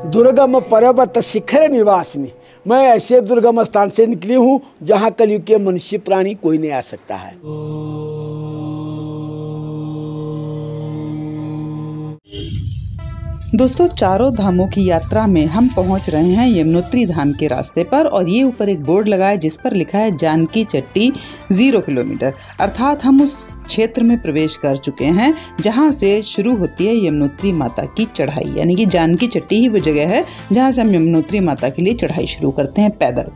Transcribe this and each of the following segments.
दुर्गम पर्वत शिखर निवासिनी। मैं ऐसे दुर्गम स्थान से निकली हूँ जहाँ कलयुग के मनुष्य प्राणी कोई नहीं आ सकता है। दोस्तों, चारों धामों की यात्रा में हम पहुंच रहे हैं यमुनोत्री धाम के रास्ते पर और ये ऊपर एक बोर्ड लगा है जिस पर लिखा है जानकी चट्टी 0 किलोमीटर। अर्थात हम उस क्षेत्र में प्रवेश कर चुके हैं जहां से शुरू होती है यमुनोत्री माता की चढ़ाई। यानी कि जानकी चट्टी ही वो जगह है जहां से हम यमुनोत्री माता के लिए चढ़ाई शुरू करते हैं पैदल।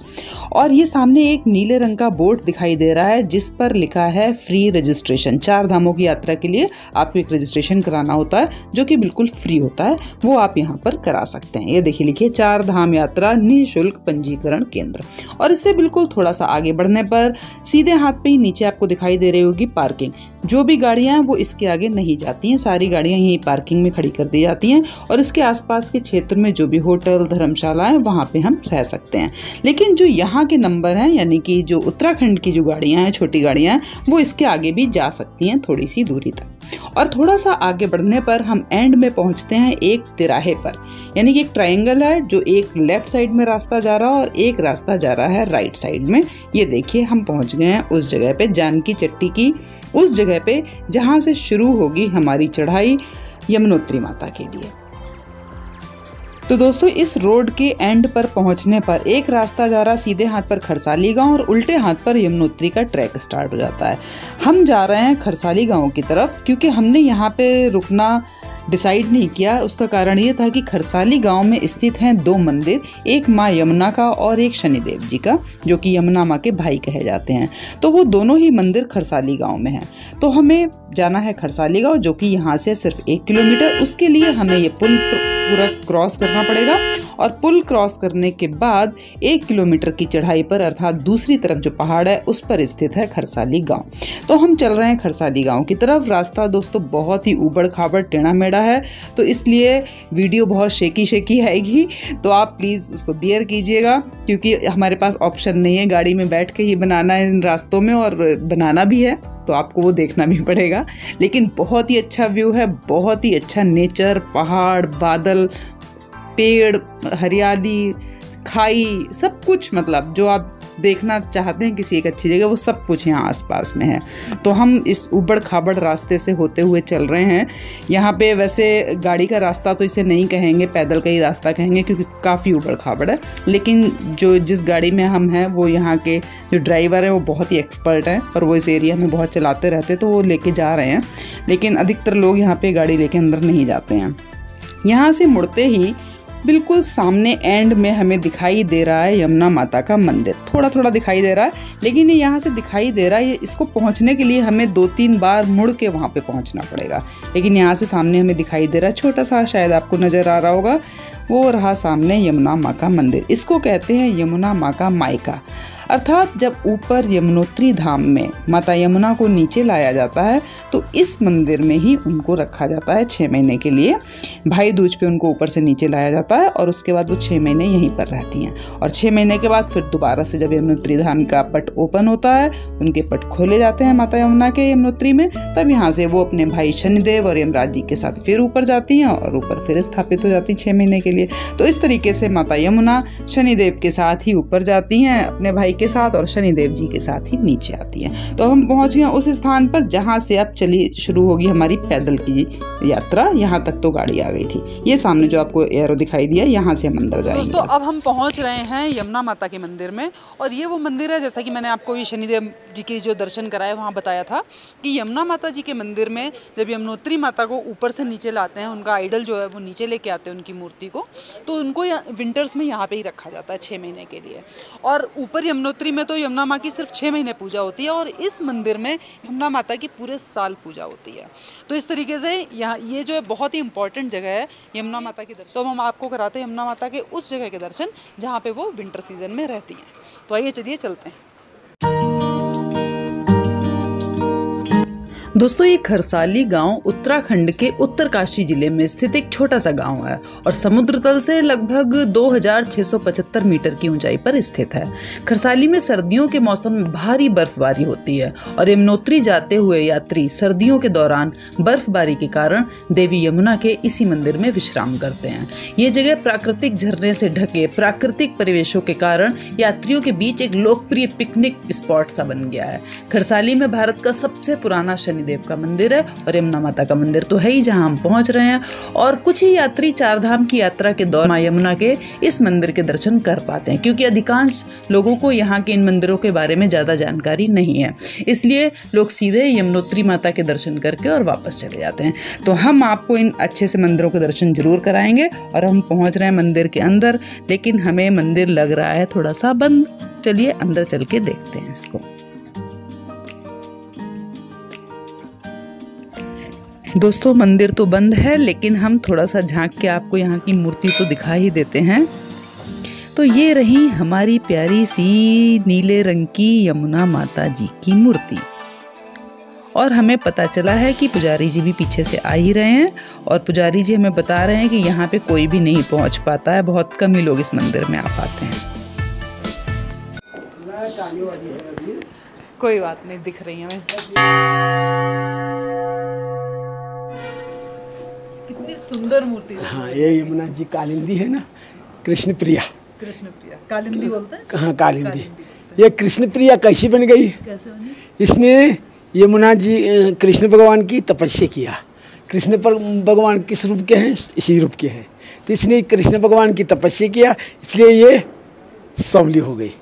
और ये सामने एक नीले रंग का बोर्ड दिखाई दे रहा है जिस पर लिखा है फ्री रजिस्ट्रेशन। 4 धामों की यात्रा के लिए आपको एक रजिस्ट्रेशन कराना होता है जो कि बिल्कुल फ्री होता है, वो आप यहाँ पर करा सकते हैं। ये देखिए लिखिए 4 धाम यात्रा निःशुल्क पंजीकरण केंद्र। और इससे बिल्कुल थोड़ा सा आगे बढ़ने पर सीधे हाथ पे ही नीचे आपको दिखाई दे रही होगी पार्किंग। जो भी गाड़ियां हैं वो इसके आगे नहीं जाती हैं, सारी गाड़ियां यहीं पार्किंग में खड़ी कर दी जाती हैं और इसके आसपास के क्षेत्र में जो भी होटल धर्मशाला है वहां पे हम रह सकते हैं। लेकिन जो यहाँ के नंबर हैं, यानी कि जो उत्तराखंड की जो गाड़ियां हैं, छोटी गाड़ियां हैं, वो इसके आगे भी जा सकती हैं थोड़ी सी दूरी तक। और थोड़ा सा आगे बढ़ने पर हम एंड में पहुंचते हैं एक तिराहे पर। यानी कि एक ट्रायंगल है जो एक लेफ्ट साइड में रास्ता जा रहा है और एक रास्ता जा रहा है राइट साइड में। ये देखिए हम पहुंच गए हैं उस जगह पे, जानकी चट्टी की उस जगह पे जहां से शुरू होगी हमारी चढ़ाई यमुनोत्री माता के लिए। तो दोस्तों, इस रोड के एंड पर पहुंचने पर एक रास्ता जा रहा सीधे हाथ पर खरसाली गांव और उल्टे हाथ पर यमुनोत्री का ट्रैक स्टार्ट हो जाता है। हम जा रहे हैं खरसाली गांव की तरफ क्योंकि हमने यहाँ पे रुकना डिसाइड नहीं किया। उसका कारण ये था कि खरसाली गांव में स्थित हैं 2 मंदिर, एक माँ यमुना का और एक शनिदेव जी का, जो कि यमुना माँ के भाई कहे जाते हैं। तो वो दोनों ही मंदिर खरसाली गांव में हैं। तो हमें जाना है खरसाली गांव जो कि यहाँ से सिर्फ 1 किलोमीटर। उसके लिए हमें ये पुल पूरा क्रॉस करना पड़ेगा और पुल क्रॉस करने के बाद 1 किलोमीटर की चढ़ाई पर अर्थात दूसरी तरफ जो पहाड़ है उस पर स्थित है खरसाली गांव। तो हम चल रहे हैं खरसाली गांव की तरफ। रास्ता दोस्तों बहुत ही ऊबड़ खाबड़ टेढ़ा मेढ़ा है, तो इसलिए वीडियो बहुत शेकी आएगी, तो आप प्लीज़ उसको बियर कीजिएगा क्योंकि हमारे पास ऑप्शन नहीं है गाड़ी में बैठ के ही बनाना है इन रास्तों में, और बनाना भी है तो आपको वो देखना भी पड़ेगा। लेकिन बहुत ही अच्छा व्यू है, बहुत ही अच्छा नेचर, पहाड़, बादल, पेड़, हरियाली, खाई, सब कुछ, मतलब जो आप देखना चाहते हैं किसी एक अच्छी जगह वो सब कुछ यहाँ आसपास में है। तो हम इस ऊबड़ खाबड़ रास्ते से होते हुए चल रहे हैं। यहाँ पे वैसे गाड़ी का रास्ता तो इसे नहीं कहेंगे, पैदल का ही रास्ता कहेंगे क्योंकि काफ़ी ऊबड़ खाबड़ है। लेकिन जो जिस गाड़ी में हम हैं वो यहाँ के जो ड्राइवर हैं वो बहुत ही एक्सपर्ट हैं और वो इस एरिया में बहुत चलाते रहते, तो वो लेके जा रहे हैं। लेकिन अधिकतर लोग यहाँ पे गाड़ी लेके अंदर नहीं जाते हैं। यहाँ से मुड़ते ही बिल्कुल सामने एंड में हमें दिखाई दे रहा है यमुना माता का मंदिर। थोड़ा थोड़ा दिखाई दे रहा है, लेकिन ये यहाँ से दिखाई दे रहा है। ये इसको पहुँचने के लिए हमें 2-3 बार मुड़ के वहाँ पे पहुँचना पड़ेगा। लेकिन यहाँ से सामने हमें दिखाई दे रहा है, छोटा सा शायद आपको नज़र आ रहा होगा, वो रहा सामने यमुना माँ का मंदिर। इसको कहते हैं यमुना माँ का मायका। अर्थात जब ऊपर यमुनोत्री धाम में माता यमुना को नीचे लाया जाता है तो इस मंदिर में ही उनको रखा जाता है 6 महीने के लिए। भाई दूज पे उनको ऊपर से नीचे लाया जाता है और उसके बाद वो 6 महीने यहीं पर रहती हैं। और 6 महीने के बाद फिर दोबारा से जब यमुनोत्री धाम का पट ओपन होता है, उनके पट खोले जाते हैं माता यमुना के यमुनोत्री में, तब यहाँ से वो अपने भाई शनिदेव और यमराज जी के साथ फिर ऊपर जाती हैं और ऊपर फिर स्थापित हो जाती हैं 6 महीने के लिए। तो इस तरीके से माता यमुना शनिदेव के साथ ही ऊपर जाती हैं अपने भाई के साथ और शनिदेव जी के साथ ही नीचे आती हैं। तो हम पहुंच गए उस स्थान पर जहां से अब चली शुरू होगी हमारी पैदल की यात्रा। यहाँ तक तो गाड़ी आ गई थी। ये सामने जो आपको एरो दिखाई दिया, यहाँ से हम अंदर जाएंगे। तो अब हम पहुंच रहे हैं यमुना माता के मंदिर में, और ये वो मंदिर है जैसा कि मैंने आपको ये शनिदेव जी के जो दर्शन कराए वहाँ बताया था कि यमुना माता जी के मंदिर में जब यमुनोत्री माता को ऊपर से नीचे लाते हैं, उनका आइडल जो है वो नीचे लेके आते हैं उनकी मूर्ति को, तो उनको विंटर्स में यहाँ पे ही रखा जाता है 6 महीने के लिए। और ऊपर यमुनोत्री में तो यमुना माँ की सिर्फ 6 महीने पूजा होती है और इस मंदिर में यमुना माता की पूरे साल पूजा होती है। तो इस तरीके से यहाँ ये जो है बहुत ही इंपॉर्टेंट जगह है यमुना माता के दर्शन। तो हम आपको कराते हैं यमुना माता के उस जगह के दर्शन जहाँ पे वो विंटर सीजन में रहती हैं। तो आइए चलिए चलते हैं। दोस्तों ये खरसाली गांव उत्तराखंड के उत्तरकाशी जिले में स्थित एक छोटा सा गांव है और समुद्र तल से लगभग 2675 मीटर की ऊंचाई पर स्थित है। खरसाली में सर्दियों के मौसम में भारी बर्फबारी होती है और यमुनोत्री जाते हुए यात्री सर्दियों के दौरान बर्फबारी के कारण देवी यमुना के इसी मंदिर में विश्राम करते हैं। ये जगह प्राकृतिक झरने से ढके प्राकृतिक परिवेशों के कारण यात्रियों के बीच एक लोकप्रिय पिकनिक स्पॉट सा बन गया है। खरसाली में भारत का सबसे पुराना शनिदेव का मंदिर है और यमुना माता का मंदिर तो है ही जहां हम पहुंच रहे हैं, और कुछ ही यात्री चार धाम की यात्रा के दौरान मां यमुना के इस मंदिर के दर्शन कर पाते हैं, क्योंकि अधिकांश लोगों को यहाँ के इन मंदिरों के बारे में ज्यादा जानकारी नहीं है। इसलिए लोग सीधे यमुनोत्री माता के दर्शन करके और वापस चले जाते हैं। तो हम आपको इन अच्छे से मंदिरों के दर्शन जरूर कराएंगे और हम पहुंच रहे हैं मंदिर के अंदर, लेकिन हमें मंदिर लग रहा है थोड़ा सा बंद। चलिए अंदर चल के देखते हैं इसको। दोस्तों मंदिर तो बंद है, लेकिन हम थोड़ा सा झांक के आपको यहाँ की मूर्ति तो दिखा ही देते हैं। तो ये रही हमारी प्यारी सी नीले रंग की यमुना माता जी की मूर्ति, और हमें पता चला है कि पुजारी जी भी पीछे से आ ही रहे हैं और पुजारी जी हमें बता रहे हैं कि यहाँ पे कोई भी नहीं पहुँच पाता है, बहुत कम ही लोग इस मंदिर में आ पाते हैं। कोई बात नहीं, दिख रही है हमें। कितनी सुंदर मूर्ति है। हाँ, ये यमुना जी कालिंदी है ना, कृष्ण प्रिया। कृष्ण प्रिया कालिंदी बोलते हैं। हाँ, कालिंदी। ये कृष्ण प्रिया कैसी बन गई? कैसे बनी? इसने यमुना जी कृष्ण भगवान की तपस्या किया। कृष्ण भगवान किस रूप के हैं? इसी रूप के हैं। तो इसने कृष्ण भगवान की तपस्या किया, इसलिए ये सांवली हो गई।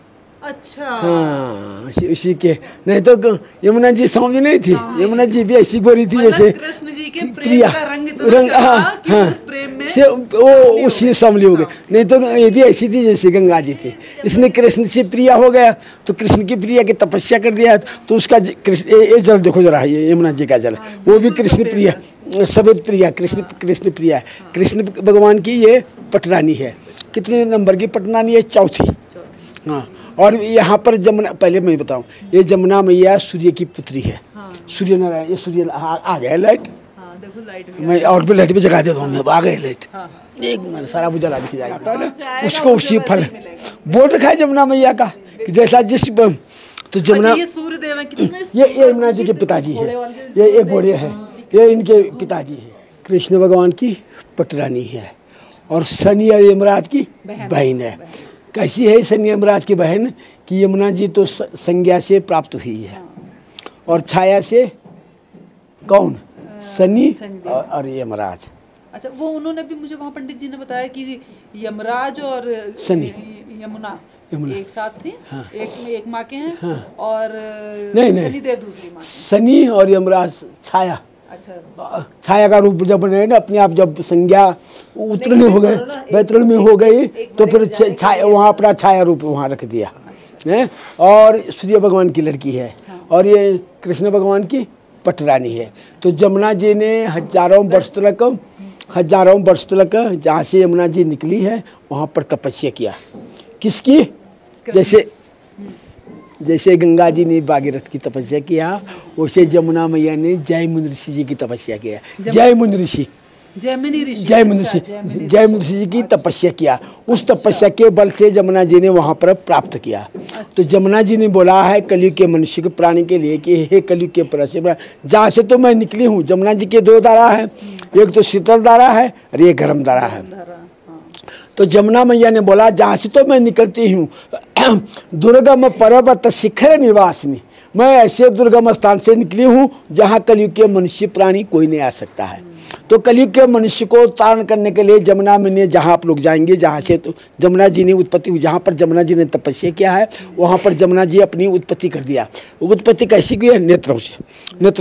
अच्छा। हाँ, इसी के, नहीं तो यमुना जी सांवली नहीं थी। यमुना जी भी ऐसी गोरी थी जैसे कृष्ण जी के प्रेम का रंग हाँ, कि उस प्रेम में से वो उसी सांवली हो गई। नहीं तो ये भी ऐसी थी जैसे गंगा जी थी। इसने कृष्ण से प्रिया हो गया तो कृष्ण की प्रिया की तपस्या कर दिया, तो उसका ये जल देखो जरा, ये यमुना जी का जल, वो भी कृष्ण प्रिया, सफेद प्रिया, कृष्ण प्रिया है। कृष्ण भगवान की ये पटरानी है। कितने नंबर की पटरानी है? चौथी। हाँ, और यहाँ पर जमुना, पहले मैं बताऊँ, ये जमुना मैया सूर्य की पुत्री है। सूर्य नारायण, ये सूर्य आ गया लाइट। देखो लाइट मैं और भी लाइट भी जगा देता हूँ, आ गए लाइट। एक मिनट सारा बुझा दिख जाएगा उसको, उसी फल बोर्ड रखा है जमुना मैया का कि जैसा जिस तो जमुना, ये सूर्यदेव है। कितने ये यमुना जी के पिताजी है, ये बड़े हैं, ये इनके पिताजी है। कृष्ण भगवान की पटरानी है और शनि और यमराज की बहन है। कैसी है शनि यमराज की बहन? कि यमुना जी तो संज्ञा से प्राप्त हुई है और छाया से कौन? शनि और यमराज। अच्छा, वो उन्होंने भी मुझे वहाँ पंडित जी ने बताया कि यमराज और शनि यमुना एक साथ थी। हाँ। एक माँ के हैं। हाँ। और नहीं शनिदेव दूसरी माँ। शनि और यमराज छाया। अच्छा, छाया का रूप जब बने ना, अपने आप जब संज्ञा उत्तीर्ण हो गए, वैतरण में हो गई, तो फिर छाया वहाँ अपना छाया रूप वहाँ रख दिया है। और सूर्य भगवान की लड़की है और ये कृष्ण भगवान की पटरानी है। तो जमुना जी ने हजारों वर्ष तक जहाँ से यमुना जी निकली है वहाँ पर तपस्या किया। किसकी? जैसे गंगा जी ने भागीरथ की तपस्या किया, वैसे जमुना मैया ने जयमुनि ऋषि जी की तपस्या किया। जयमुनि ऋषि जी की तपस्या किया। उस तपस्या के बल से जमुना जी ने वहाँ पर प्राप्त किया। तो जमुना जी ने बोला है कलयुग के मनुष्य के प्राणी के लिए कि हे कलयुग के प्राणी, जहाँ से तो मैं निकली हूँ। जमुना जी के दो धारा है, एक तो शीतल धारा है और एक गर्म धारा है। तो जमुना मैया ने बोला जहाँ से तो मैं निकलती हूँ, दुर्गम पर्वत शिखर निवासिनी, मैं ऐसे दुर्गम स्थान से निकली हूँ जहाँ कलयुग के मनुष्य प्राणी कोई नहीं आ सकता है। तो कलयुग के मनुष्य को तारण करने के लिए जमुना में जहाँ आप लोग जाएंगे, जहाँ से तो जमुना जी ने उत्पत्ति हुई, जहाँ पर जमुना जी ने तपस्या किया है वहाँ पर जमुना जी अपनी उत्पत्ति कर दिया। उत्पत्ति कैसी की है? नेत्रों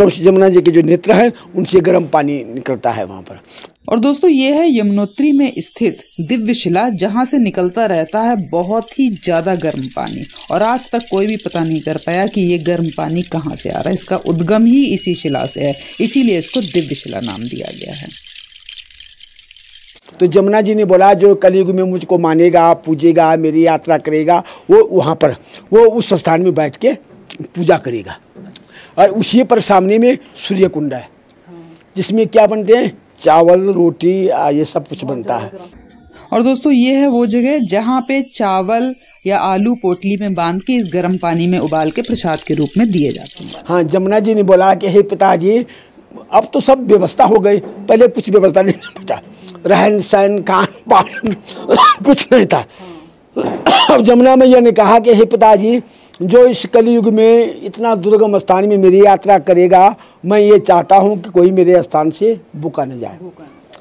से जमुना जी के जो नेत्र हैं उनसे गर्म पानी निकलता है वहाँ पर। और दोस्तों ये है यमुनोत्री में स्थित दिव्य शिला, जहाँ से निकलता रहता है बहुत ही ज्यादा गर्म पानी, और आज तक कोई भी पता नहीं कर पाया कि ये गर्म पानी कहाँ से आ रहा है। इसका उद्गम ही इसी शिला से है, इसीलिए इसको दिव्य शिला नाम दिया गया है। तो जमुना जी ने बोला जो कलयुग में मुझको मानेगा, पूजेगा, मेरी यात्रा करेगा, वो वहाँ पर वो उस स्थान में बैठ के पूजा करेगा। और उसी पर सामने में सूर्य कुंड है, जिसमें क्या बनते हैं, चावल रोटी ये सब कुछ बनता है। और दोस्तों ये है वो जगह जहाँ पे चावल या आलू पोटली में बांध के इस गर्म पानी में उबाल के प्रसाद के रूप में दिए जाते हैं। हाँ, जमुना जी ने बोला कि हे पिताजी, अब तो सब व्यवस्था हो गई, पहले कुछ व्यवस्था नहीं था, रहन सहन खान पान कुछ नहीं था। अब जमुना मैया ने कहा कि हे पिताजी, जो इस कलयुग में इतना दुर्गम स्थान में मेरी यात्रा करेगा, मैं ये चाहता हूँ कि कोई मेरे स्थान से भूखा न जाए,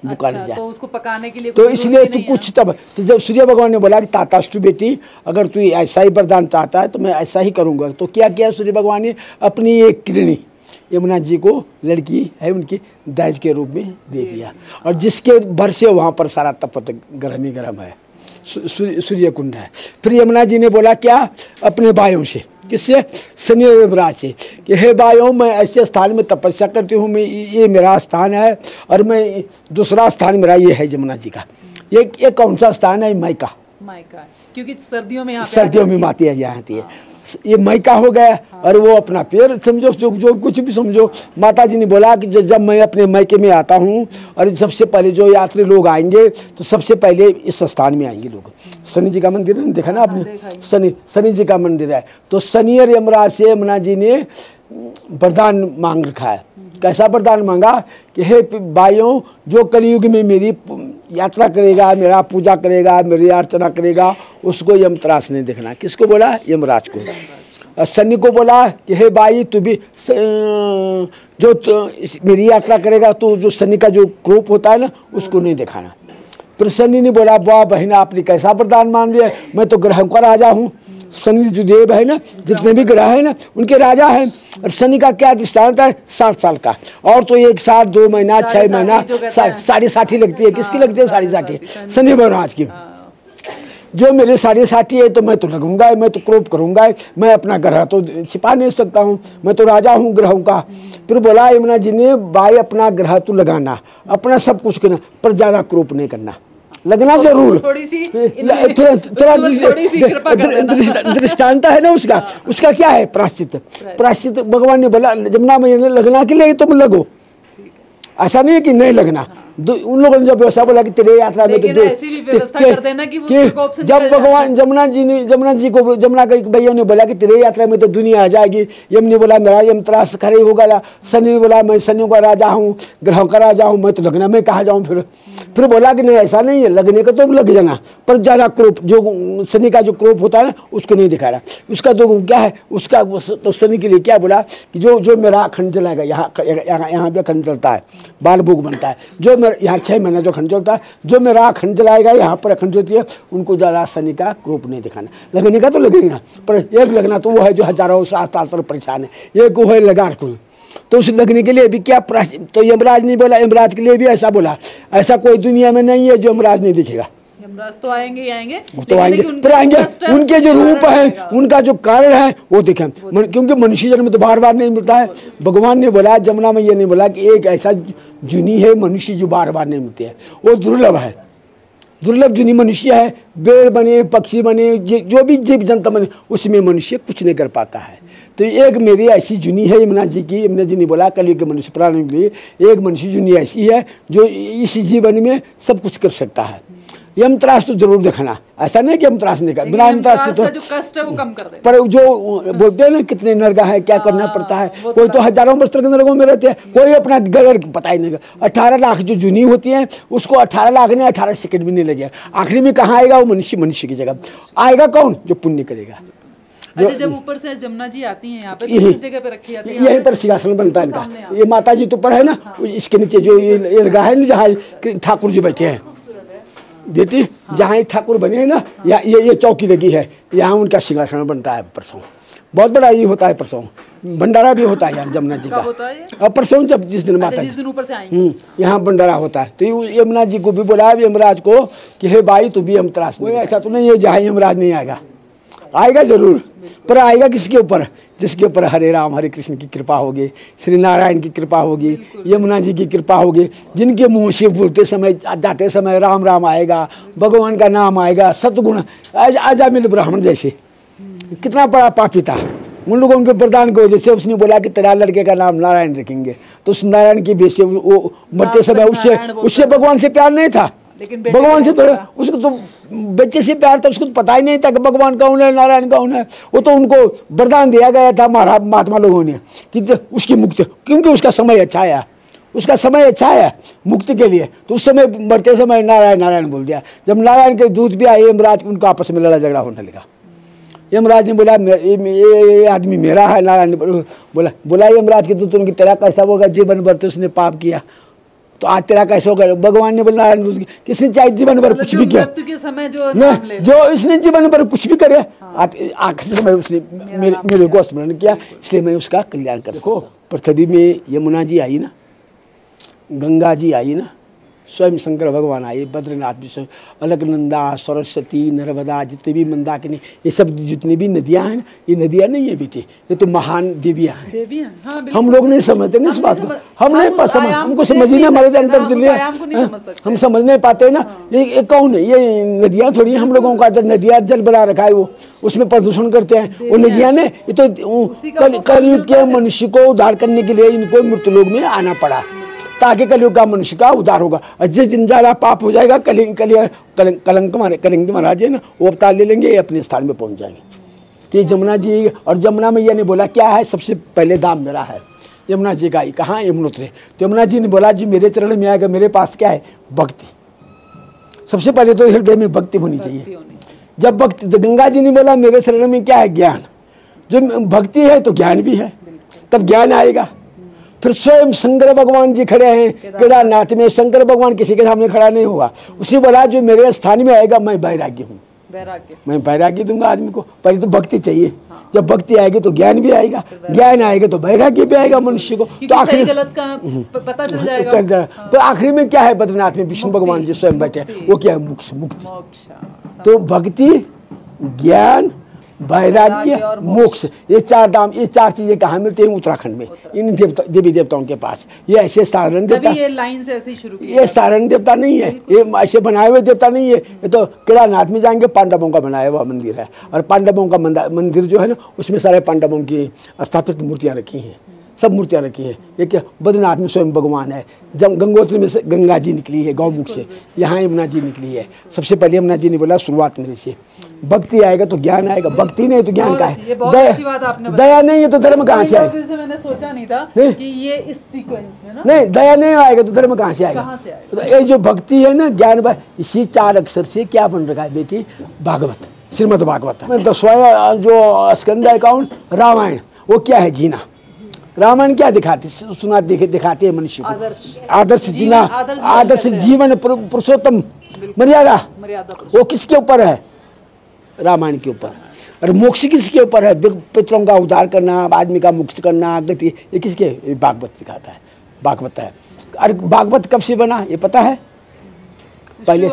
भूखा न जाए। तो उसको पकाने के लिए तो इसलिए तू कुछ तब तो जब सूर्य भगवान ने बोला कि ताताष्टु बेटी, अगर तू ऐसा ही वरदान चाहता है तो मैं ऐसा ही करूँगा। तो क्या किया सूर्य भगवान ने, अपनी एक किरणी यमुना जी को, लड़की है उनकी, दाज के रूप में दे दिया, और जिसके भर से वहाँ पर सारा तपत गर्म ही गर्म है, सूर्य कुंड है। फिर यमुना जी ने बोला क्या, अपने भाइयों से, किससे, शनि यमराज से, कि हे भाइयों, मैं ऐसे स्थान में तपस्या करती हूँ, मैं ये मेरा स्थान है, और मैं दूसरा स्थान मेरा ये है यमुना जी का। ये कौन सा स्थान है, मायका, क्योंकि सर्दियों में सर्दियों में माती है यहाँ आती है, ये मायका हो गया। और वो अपना पेड़ समझो, जो कुछ भी समझो। माता जी ने बोला कि जब मैं अपने मायके में आता हूँ, और सबसे पहले जो यात्री लोग आएंगे तो सबसे पहले इस स्थान में आएंगे लोग। शनि जी का मंदिर है, देखा ना आपने, शनि जी का मंदिर है। तो शनि और यमराज से यमुना जी ने वरदान मांग रखा है। कैसा वरदान मांगा कि हे भाइयों, जो कलयुग में मेरी यात्रा करेगा, मेरा पूजा करेगा, मेरी अर्चना करेगा, उसको यमत्रास नहीं देखना। किसको बोला, यमराज को। शनि को बोला कि हे भाई, तू भी जो मेरी यात्रा करेगा तो जो शनि का जो क्रोप होता है ना, उसको नहीं दिखाना। फिर शनि ने बोला, वाह बहना, आपने कैसा वरदान मान लिया, मैं तो ग्रहों का राजा हूँ। शनि जो देव है ना, जितने भी ग्रह है ना, उनके राजा हैं। और शनि का क्या दृष्टांत है, 60 साल का, और तो 1 साल 2 महीना 6 महीना 60 लगती है। किसकी लगती है, 60 शनि महाराज की। जो मेरे 60 है तो मैं तो लगूंगा, मैं तो क्रोप करूंगा, मैं अपना ग्रह तो छिपा नहीं सकता हूँ, मैं तो राजा हूँ ग्रहों का। फिर बोला यमुना जी ने, भाई अपना ग्रह तो लगाना, अपना सब कुछ करना, पर ज्यादा क्रोप नहीं करना, लगना जरूर। दृष्टांत है ना उसका क्या है, प्रायश्चित। प्रायश्चित भगवान ने बोला, जमुना मैया ने, लगना के लिए तुम लगो, ऐसा नहीं है कि नहीं लगना। उन लोगों ने जब ऐसा बोला कि तेरे यात्रा में तो जब भगवान जमुना के भैया ने बोला कि तेरे यात्रा में तो दुनिया आ जाएगी, यम ने बोला मेरा यमत्रास खड़े होगा। शनि ने बोला मैं शनियों का राजा हूँ, ग्रहों का राजा हूँ, मैं तो लगना में कहाँ जाऊँ। फिर बोला कि नहीं ऐसा नहीं है, लगने का तो लग जाना, पर ज़्यादा क्रोप, जो शनि का जो क्रोप होता है ना, उसको नहीं दिखा रहा। उसका जो क्या है, उसका तो शनि के लिए क्या बोला कि जो मेरा अखंड जलाएगा, यहाँ पे अखंड चलता है, बाल भोग बनता है, जो यहाँ 6 महीना जो अखंड चलता है, जो मेरा अखंड जलाएगा, यहाँ पर अखंड होती है, उनको ज़्यादा शनि का क्रोप नहीं दिखाना। लगने का तो लगेगा, पर एक लगना तो वो है जो हजारों साल पर परेशान है, एक वो है लगा रखो। तो उस लगने के लिए भी क्या, तो यमराज ने बोला, यमराज के लिए भी ऐसा बोला, ऐसा कोई दुनिया में नहीं है जो यमराज नहीं दिखेगा। यमराज तो आएंगे ही आएंगे, तो आएंगे, फिर आएंगे, उनके जो रूप है, उनका जो कारण है वो देखें, क्योंकि मनुष्य जन्म तो बार बार नहीं मिलता है। भगवान ने बोला, जमुना मैया ने बोला कि एक ऐसा जुनी है मनुष्य जो बार बार नहीं मिलते है, वो दुर्लभ है, दुर्लभ जुनी मनुष्य है। पेड़ बने, पक्षी बने, जो भी जीव जंतु बने, उसमें मनुष्य कुछ नहीं कर पाता है। तो एक मेरी ऐसी जुनी है यमुना जी की। यमुना जी ने बोला कलयुग के मनुष्य प्राणी के लिए एक मनुष्य जुनी ऐसी है जो इस जीवन में सब कुछ कर सकता है। यमत्रास तो जरूर देखना, ऐसा नहीं कि यमत्रास नहीं कर, बिना यमत्रास से तो जो कष्ट है वो कम कर दे। पर जो बोलते हैं ना कितने नरक है, क्या करना पड़ता है, कोई तो हजारों वर्ष तक नरकों में रहते हैं, कोई अपना गगर पता ही नहीं। 18 लाख जो जुनी होती है उसको 18 लाख नहीं 18 सेकंड भी नहीं लगेगा। आखिरी में कहाँ आएगा, वो मनुष्य की जगह आएगा। कौन, जो पुण्य करेगा। अच्छा, जब ऊपर से जमुना जी आती हैं यहाँ पे, तो इस जगह पे रखी जाती है, यहीं पर सिंहासन बनता है इनका। ये माता जी तो ऊपर है ना, इसके नीचे जो ये दरगाह है ना, जहाँ ठाकुर जी बैठे हैं बेटी, जहाँ ठाकुर बने हैं ना, ये चौकी लगी है, यहाँ उनका सिंहासन बनता है। परसों बहुत बड़ा ये होता है, परसों भंडारा भी होता है यहाँ जमुना जी का। अब परसों जब जिस दिन माता जिस दिन ऊपर से आएंगे, यहाँ भंडारा होता है। तो यमुना जी को भी बोला यमराज को कि हे भाई तू भी यमत्रास, ऐसा तो नहीं है जहाँ यमराज नहीं आएगा, आएगा जरूर, पर आएगा किसके ऊपर, जिसके ऊपर हरे राम हरे कृष्ण की कृपा होगी, श्री नारायण की कृपा होगी, यमुना जी की कृपा होगी, जिनके मुंह से बोलते समय जाते समय राम राम आएगा, भगवान का नाम आएगा, सतगुण। अजामिल ब्राह्मण जैसे कितना बड़ा पापी था, उन लोगों के वरदान की वजह से उसने बोला कि तेरा लड़के का नाम नारायण रखेंगे। तो उस नारायण की बेस से वो मरते समय उससे भगवान से प्यार नहीं था, लेकिन भगवान से तो उसको तो बच्चे से प्यार था, उसको तो पता ही नहीं था कि भगवान कौन है, नारायण कौन है। वो तो उनको वरदान दिया गया था महात्मा लोगों ने कि उसकी मुक्ति, क्योंकि उसका समय अच्छा आया, उसका समय अच्छा है मुक्ति के लिए। तो उस समय मरते समय नारायण नारायण बोल दिया। जब नारायण के दूत भी आए यमराज, उनको आपस में लड़ा झगड़ा होने लगा। यमराज ने बोला ये आदमी मेरा है। नारायण ने बोला यमराज के दूत की तेरा कैसा होगा, जीवन भर तो उसने पाप किया, तो आज तेरा कैसे होगा। भगवान ने बोला किसने चाहे जीवन भर कुछ भी किया, के समय जो इसने जीवन भर कुछ भी करे, आखिरी समय उसने मेरे को स्मरण किया, इसलिए मैं उसका कल्याण कर। देखो पृथ्वी में यमुना जी आई ना, गंगा जी आई ना, स्वयं शंकर भगवान आए, बद्रीनाथ भी स्वयं, अलकनंदा, सरस्वती, नर्मदा, जितने भी मंदाकिनी, ये सब जितनी भी नदियां हैं, ये नदियां नहीं है बेटे, ये तो महान देवियां हैं। हाँ, हम लोग नहीं समझते ना इस बात को, हम नहीं हमको समझने हमारे अंदर दिल हम समझ नहीं पाते ना। ये कौन है, ये नदियां थोड़ी हम लोगों का नदियां जल बना रखा है, वो उसमें प्रदूषण करते हैं वो नदियां ने। ये तो कलयुग के मनुष्य को उद्धार करने के लिए इनको मृत्युलोक में आना पड़ा, ताकि कलयुग का मनुष्य का उद्धार होगा। और जिस दिन ज़्यादा पाप हो जाएगा कलंक महाराज है ना, वो अवतार ले लेंगे, अपने स्थान में पहुंच जाएंगे। तो ये जमुना जी, और जमुना मैया ने बोला क्या है, सबसे पहले दाम मेरा है। यमुना जी का कहाँ, यमुनोत्री। तो यमुना जी ने बोला जी मेरे चरण में आएगा, मेरे पास क्या है, भक्ति। सबसे पहले तो हृदय में भक्ति होनी चाहिए। जब भक्ति, तो गंगा जी ने बोला मेरे शरण में क्या है, ज्ञान। जब भक्ति है तो ज्ञान भी है, तब ज्ञान आएगा। फिर स्वयं शंकर भगवान जी खड़े हैं केदारनाथ में। शंकर भगवान किसी के सामने खड़ा नहीं हुआ, उसने बोला जो मेरे स्थान में आएगा मैं वैराग्य हूँ, मैं वैराग्य दूंगा आदमी को। पहले तो भक्ति चाहिए, जब भक्ति आएगी तो ज्ञान भी आएगा, ज्ञान आएगा तो वैराग्य भी आएगा मनुष्य को। तो आखिर गलत का पता चल जाएगा। तो आखिरी में क्या है, बद्रीनाथ में विष्णु भगवान जी स्वयं बैठे, वो क्या है, मुक्ति। तो भक्ति, ज्ञान, वैराग्य, मोक्ष, ये चार धाम, ये चार चीजें कहाँ मिलती हैं, उत्तराखंड में, इन देवी देवताओं के पास। ये ऐसे साधारण देवता, ये लाइन से ऐसे ही शुरू ये साधारण देवता नहीं है, ये ऐसे बनाए हुए देवता नहीं है। ये तो केदारनाथ में जाएंगे, पांडवों का बनाया हुआ मंदिर है, और पांडवों का मंदिर जो है ना, उसमें सारे पांडवों की स्थापित मूर्तियाँ रखी हैं, सब मूर्तियाँ रखी है। ये क्या, बद्रीनाथ में स्वयं भगवान है। जब गंगोत्री में से गंगा जी निकली है गौमुख से, यहाँ यमुना जी निकली है। सबसे पहले यमुना जी ने बोला शुरुआत मेरे से, भक्ति आएगा तो ज्ञान आएगा, भक्ति नहीं तो ज्ञान का है, दया नहीं है तो धर्म कहाँ से आएगा। मैंने सोचा नहीं था कि ये इस सीक्वेंस में ना, नहीं दया नहीं आएगा तो धर्म कहाँ से आएगा। तो ये जो भक्ति है ना, ज्ञान, इसी चार अक्षर से क्या बन रखा है बेटी, भागवत, श्रीमद् भागवत। 10वां जो स्कंद है कौन, रामायण। वो क्या है, जीना। रामायण क्या दिखाते, सुना दिखाते हैं मनुष्य को आदर्श जीना, आदर्श जीवन, पुरुषोत्तम मर्यादा। वो किसके ऊपर है, रामायण के ऊपर। और मोक्ष किसके ऊपर है, पितरों का उद्धार करना, आदमी का मोक्ष करना, गति, ये किसके, भागवत दिखाता है, भागवत है। और भागवत कब से बना ये पता है, पहले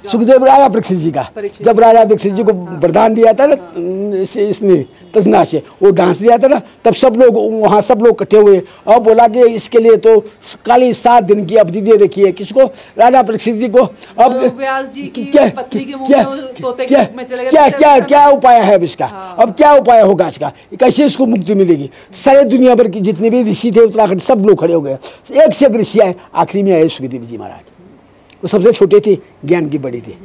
सुखदेव राजा परीक्षित जी का, जब राजा परीक्षित जी को वरदान दिया था ना इसने तजना से, वो डांस दिया था ना, तब सब लोग वहाँ सब लोग इकट्ठे हुए और बोला कि इसके लिए तो खाली 7 दिन की अवधि दे रखी है। किसको, राजा परीक्षित जी को। अब क्या उपाय है अब इसका, अब क्या उपाय होगा इसका, कैसे इसको मुक्ति मिलेगी। सारे दुनिया भर की जितने भी ऋषि थे उत्तराखंड, सब लोग खड़े हो गए, एक से एक ऋषि आए, आखिरी में आए सुखदेव जी महाराज। वो सबसे छोटे थे, ज्ञान की बड़ी थी,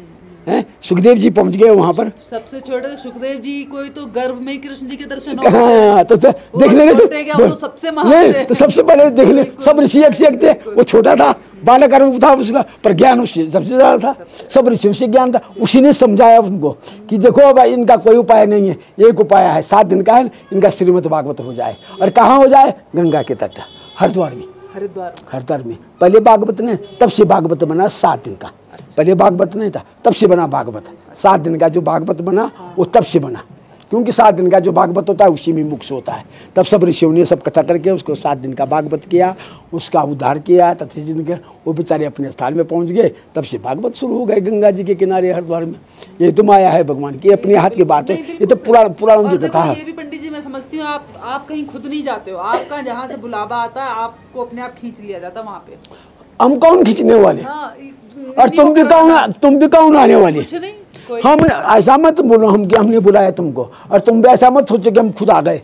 हैं। सुखदेव जी पहुंच गए वहां पर, सबसे छोटे सुखदेव जी को तो गर्भ में कृष्ण जी के दर्शन हो। हाँ, तो देखने वो सबसे महान थे। तो सबसे पहले देखने सब ऋषि एक से एक थे, वो छोटा था, बालक रूप था उसका, पर ज्ञान उससे सबसे ज्यादा था। सब ऋषियों से ज्ञान था, उसी ने समझाया उनको कि देखो भाई इनका कोई उपाय नहीं है, एक उपाय है, 7 दिन का है, इनका श्रीमद् भागवत हो जाए। और कहाँ हो जाए, गंगा के तट, हरिद्वार में। हरिद्वार में पहले भागवत ने, तब से भागवत बना 7 दिन का। पहले भागवत नहीं था, तब से बना भागवत। 7 दिन का जो भागवत बना वो तब से बना, क्योंकि 7 दिन का जो भागवत होता है उसी में मोक्ष होता है। तब सब ऋषियों ने सब इकट्ठा करके उसको 7 दिन का भागवत किया, उसका उद्धार किया। तब से वो बेचारे अपने स्थान में पहुंच गए, तब से भागवत शुरू हो गए गंगा जी के किनारे हरिद्वार में। ये तो माया है भगवान की, अपने हाथ की बात है, ये तो पुराण की कथा है। ये भी पंडित जी मैं समझती हूँ, आप कहीं खुद नहीं जाते हो, आपका जहाँ से बुलावा आता है आपको अपने आप खींच लिया जाता है वहाँ पे। हम कौन खींचने वाले, और तुम भी कौन आने वाले। हम ऐसा मत बोलो हम कि हमने बुलाया तुमको, और तुम भी ऐसा मत सोचो कि हम खुद आ गए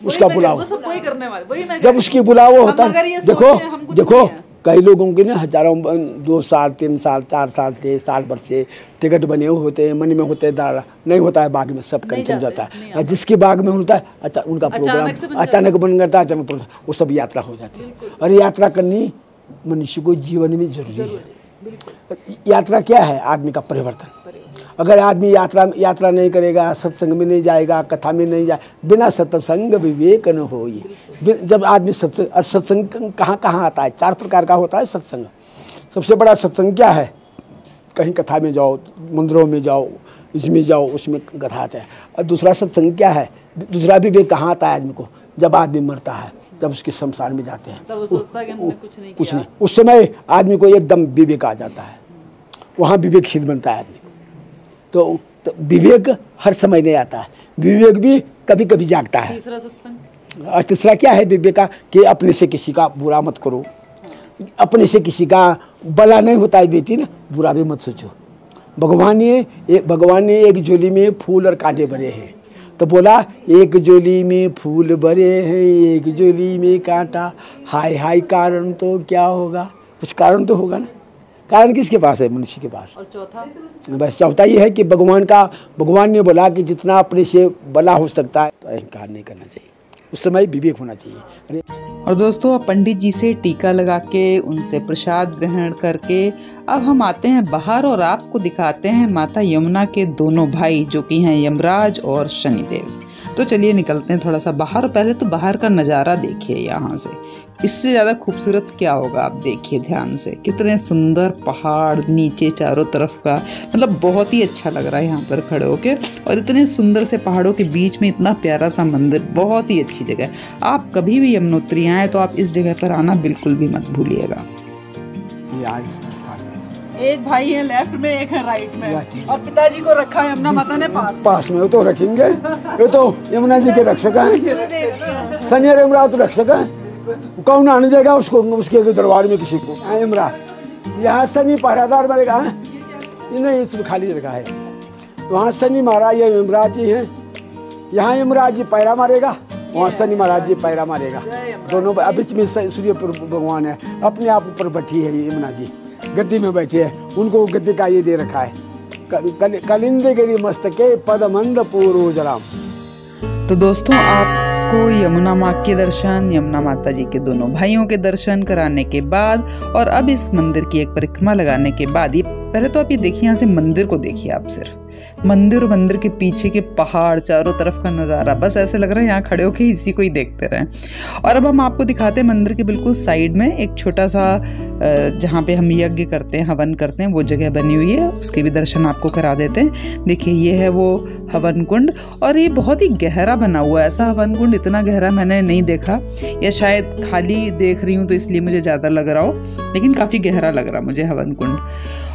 उसका बुलावा। जब उसकी बुलावा होता है, देखो कई लोगों के ना हजारों 2 साल 3 साल 4 साल से साल भर से टिकट बने हुए होते हैं, मन में होते हैं, दारा नहीं होता है, बाग में सब कैंसिल जाता है। और जिसके बाग में होता है अच्छा उनका प्रोग्राम अचानक बन जाता है, अचानक वो सब यात्रा हो जाती है। और यात्रा करनी मनुष्य को जीवन में जरूरी है। यात्रा क्या है? आदमी का परिवर्तन। अगर आदमी यात्रा नहीं करेगा, सत्संग में नहीं जाएगा, कथा में नहीं जाए, बिना सत्संग विवेक न होई। जब आदमी सत्संग कहाँ आता है? 4 प्रकार का होता है सत्संग। सबसे बड़ा सत्संग क्या है? कहीं कथा में जाओ, मंदिरों में जाओ, इसमें जाओ, उसमें कथा आता है। और दूसरा सत्संग क्या है? दूसरा विवेक कहाँ आता है आदमी को? जब आदमी मरता है, जब उसके शमशान में जाते हैं, वो सोचता है कि हमने कुछ नहीं। उस समय आदमी को एकदम विवेक आ जाता है, वहाँ विवेकशील बनता है आदमी। तो विवेक हर समय नहीं आता है, विवेक भी कभी कभी जागता है। तीसरा सत्संग, और तीसरा क्या है विवेक का? कि अपने से किसी का बुरा मत करो, अपने से किसी का भला नहीं होता है बेटी ना, बुरा भी मत सोचो। भगवान ने एक झोली में फूल और कांटे भरे हैं, तो बोला एक झोली में फूल भरे हैं, एक झोली में कांटा, हाय हाय कारण तो क्या होगा? कुछ कारण तो होगा ना। कारण किसके पास है? मनुष्य के पास। और चौथा? बस चौथा ये है कि भगवान ने बोला कि जितना अपने से भला हो सकता है तो अहंकार नहीं करना चाहिए, उस समय विवेक होना चाहिए। और दोस्तों अब पंडित जी से टीका लगा के उनसे प्रसाद ग्रहण करके अब हम आते हैं बाहर और आपको दिखाते हैं माता यमुना के दोनों भाई जो कि हैं यमराज और शनिदेव। तो चलिए निकलते हैं थोड़ा सा बाहर। पहले तो बाहर का नज़ारा देखिए यहाँ से, इससे ज़्यादा खूबसूरत क्या होगा? आप देखिए ध्यान से, कितने सुंदर पहाड़ नीचे चारों तरफ का, मतलब बहुत ही अच्छा लग रहा है यहाँ पर खड़े होके। और इतने सुंदर से पहाड़ों के बीच में इतना प्यारा सा मंदिर, बहुत ही अच्छी जगह। आप कभी भी यमुनोत्री आए तो आप इस जगह पर आना बिल्कुल भी मत भूलिएगा। एक भाई है लेफ्ट में, एक है राइट में, और पिताजी को रखा है यमुना माता ने पास में। वो तो रखेंगे, ये तो यमुना जी के रक्षक हैं, शनि यमराज तो रक्षक हैं। कौन आने देगा उसको उसके दरबार में किसी को? यमराज यहाँ शनि पहरादार बनेगा, नहीं इसमें खाली जगह है। वहाँ शनि महाराज या यमराज जी हैं, यहाँ यमराज जी पैरा मारेगा, वहाँ शनि महाराज जी पैरा मारेगा। दोनों बीच में सूर्य भगवान है, अपने आप ऊपर बैठी है यमुना जी, गद्दी में बैठे हैं। उनको गद्दी का ये दे रखा है, कलिंदे गिरी मस्तके पदमंद पूर्वजराम। तो दोस्तों आपको यमुना माँ के दर्शन, यमुना माता जी के दोनों भाइयों के दर्शन कराने के बाद और अब इस मंदिर की एक परिक्रमा लगाने के बाद, ये पहले तो आप ये देखिए, यहाँ से मंदिर को देखिए आप, सिर्फ मंदिर और मंदिर के पीछे के पहाड़, चारों तरफ का नज़ारा, बस ऐसे लग रहा है यहाँ खड़े होके इसी को ही देखते रहें। और अब हम आपको दिखाते हैं मंदिर के बिल्कुल साइड में एक छोटा सा जहाँ पे हम यज्ञ करते हैं, हवन करते हैं, वो जगह बनी हुई है, उसके भी दर्शन आपको करा देते हैं। देखिए ये है वो हवन कुंड, और ये बहुत ही गहरा बना हुआ है। ऐसा हवन कुंड इतना गहरा मैंने नहीं देखा, या शायद खाली देख रही हूँ तो इसलिए मुझे ज़्यादा लग रहा हो, लेकिन काफ़ी गहरा लग रहा मुझे हवन कुंड।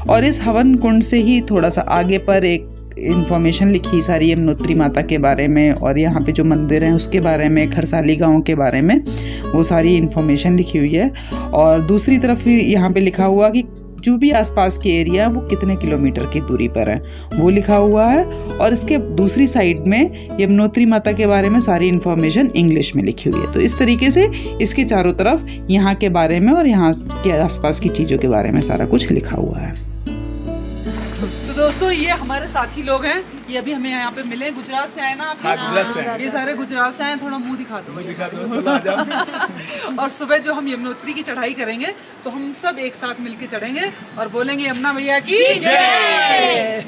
और इस हवन कुंड से ही थोड़ा सा आगे पर एक इन्फॉर्मेशन लिखी सारी यमुनोत्री माता के बारे में, और यहाँ पे जो मंदिर हैं उसके बारे में, खरसाली गांव के बारे में, वो सारी इन्फॉर्मेशन लिखी हुई है। और दूसरी तरफ यहाँ पे लिखा हुआ कि जो भी आसपास के एरिया वो कितने किलोमीटर की दूरी पर है, वो लिखा हुआ है। और इसके दूसरी साइड में यमुनोत्री माता के बारे में सारी इन्फॉर्मेशन इंग्लिश में लिखी हुई है। तो इस तरीके से इसके चारों तरफ यहाँ के बारे में और यहाँ के आसपास की चीज़ों के बारे में सारा कुछ लिखा हुआ है। दोस्तों ये हमारे साथी लोग हैं, ये अभी हमें यहाँ पे मिले, गुजरात से आए ना आप? हाँ, गुजरात से आए। ये सारे गुजरात से आए, थोड़ा मुंह दिखा दो, चला जाओ। और सुबह जो हम यमुनोत्री की चढ़ाई करेंगे तो हम सब एक साथ मिलके चढ़ेंगे और बोलेंगे यमुना मैया की जय।